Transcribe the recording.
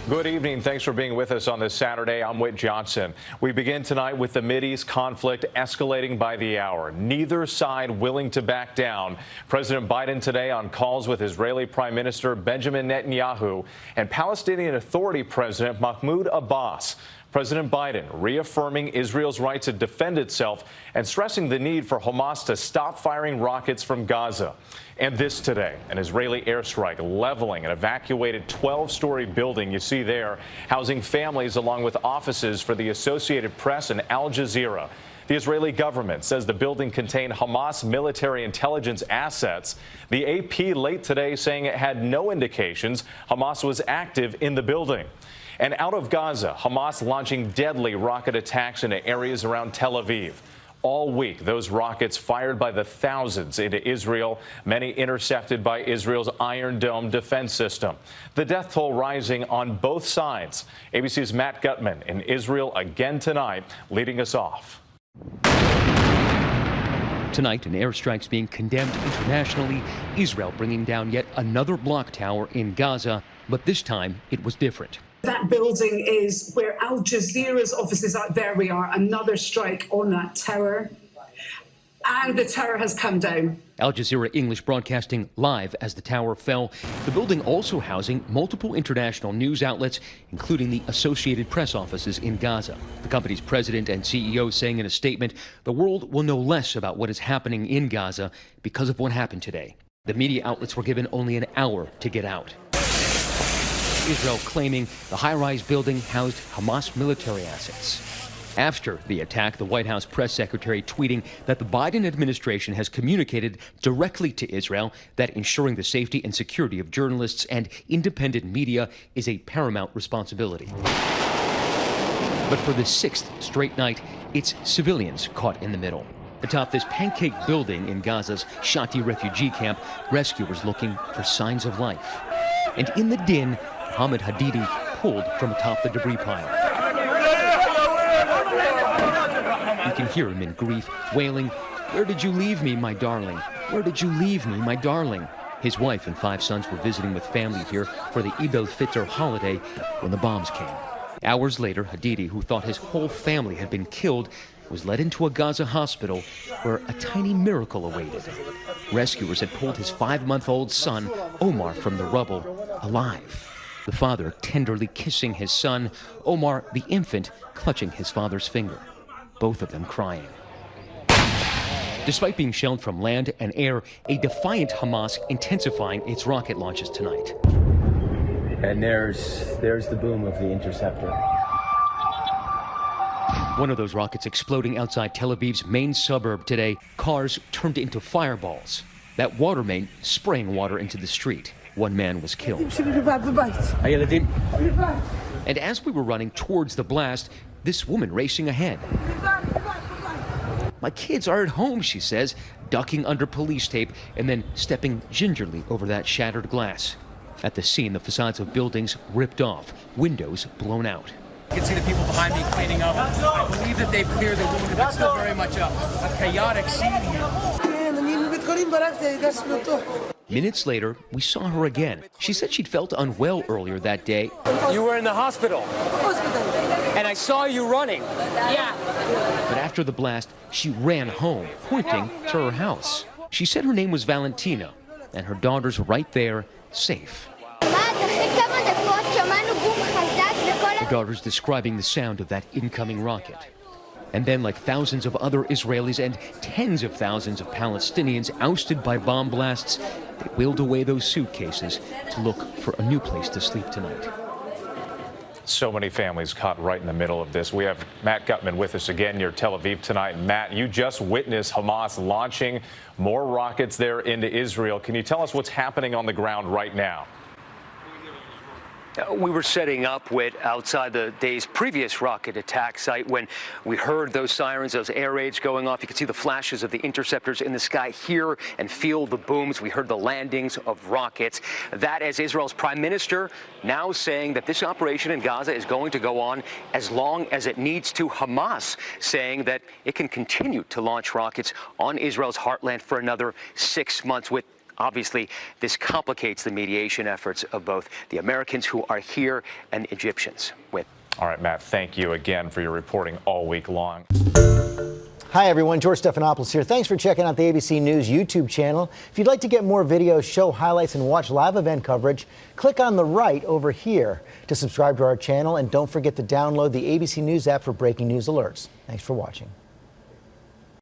Good evening. Thanks for being with us on this Saturday. I'm Whit Johnson. We begin tonight with the Mideast conflict escalating by the hour. Neither side willing to back down. President Biden today on calls with Israeli Prime Minister Bejamin Netanyahu and Palestinian Authority President Mahmoud Abbas. President Biden reaffirming Israel's right to defend itself and stressing the need for Hamas to stop firing rockets from Gaza. And this today, an Israeli airstrike leveling an evacuated 12-story building you see there, housing families along with offices for the Associated Press and Al Jazeera. The Israeli government says the building contained Hamas military intelligence assets. The AP late today saying it had no indications Hamas was active in the building. And out of Gaza, Hamas launching deadly rocket attacks into areas around Tel Aviv. All week, those rockets fired by the thousands into Israel, many intercepted by Israel's Iron Dome defense system. The death toll rising on both sides. ABC's Matt Gutman in Israel again tonight, leading us off. Tonight, an airstrike's being condemned internationally. Israel bringing down yet another block tower in Gaza, but this time it was different. That building is where Al Jazeera's offices are. There we are, another strike on that tower. And the tower has come down. Al Jazeera English broadcasting live as the tower fell. The building also housing multiple international news outlets, including the Associated Press offices in Gaza. The company's president and CEO saying in a statement, the world will know less about what is happening in Gaza because of what happened today. The media outlets were given only an hour to get out. Israel claiming the high-rise building housed Hamas military assets. After the attack, the White House press secretary tweeting that the Biden administration has communicated directly to Israel that ensuring the safety and security of journalists and independent media is a paramount responsibility. But for the sixth straight night, it's civilians caught in the middle. Atop this pancake building in Gaza's Shati refugee camp, rescuers looking for signs of life. And in the din, Mohammed Hadidi pulled from atop the debris pile. You can hear him in grief, wailing, "Where did you leave me, my darling? Where did you leave me, my darling?" His wife and 5 sons were visiting with family here for the Eid al-Fitr holiday when the bombs came. Hours later, Hadidi, who thought his whole family had been killed, was led into a Gaza hospital where a tiny miracle awaited. Rescuers had pulled his 5-month-old son, Omar, from the rubble, alive. The father tenderly kissing his son, Omar, the infant, clutching his father's finger, both of them crying. Despite being shelled from land and air, a defiant Hamas intensifying its rocket launches tonight. And there's the boom of the interceptor. One of those rockets exploding outside Tel Aviv's main suburb today. Cars turned into fireballs. That water main spraying water into the street. One man was killed. And as we were running towards the blast, this woman racing ahead. "My kids are at home," she says, ducking under police tape and then stepping gingerly over that shattered glass. At the scene, the facades of buildings ripped off, windows blown out. You can see the people behind me cleaning up. I believe that they've cleared the wounded, but still very much a chaotic scene here. Minutes later, we saw her again. She said she'd felt unwell earlier that day. You were in the hospital. And I saw you running. Yeah. But after the blast, she ran home, pointing to her house. She said her name was Valentina, and her daughter's right there, safe. Her daughter's describing the sound of that incoming rocket. And then, like thousands of other Israelis and tens of thousands of Palestinians ousted by bomb blasts, they wheeled away those suitcases to look for a new place to sleep tonight. So many families caught right in the middle of this. We have Matt Gutman with us again near Tel Aviv tonight. Matt, you just witnessed Hamas launching more rockets there into Israel. Can you tell us what's happening on the ground right now? We were setting up outside the day's previous rocket attack site when we heard those sirens, those air raids going off. You can see the flashes of the interceptors in the sky here and feel the booms. We heard the landings of rockets. That as Israel's prime minister now saying that this operation in Gaza is going to go on as long as it needs to. Hamas saying that it can continue to launch rockets on Israel's heartland for another 6 months with Obviously, this complicates the mediation efforts of both the Americans who are here and the Egyptians. All right, Matt, thank you again for your reporting all week long. Hi, everyone. George Stephanopoulos here. Thanks for checking out the ABC News YouTube channel. If you'd like to get more videos, show highlights, and watch live event coverage, click on the right over here to subscribe to our channel. And don't forget to download the ABC News app for breaking news alerts. Thanks for watching.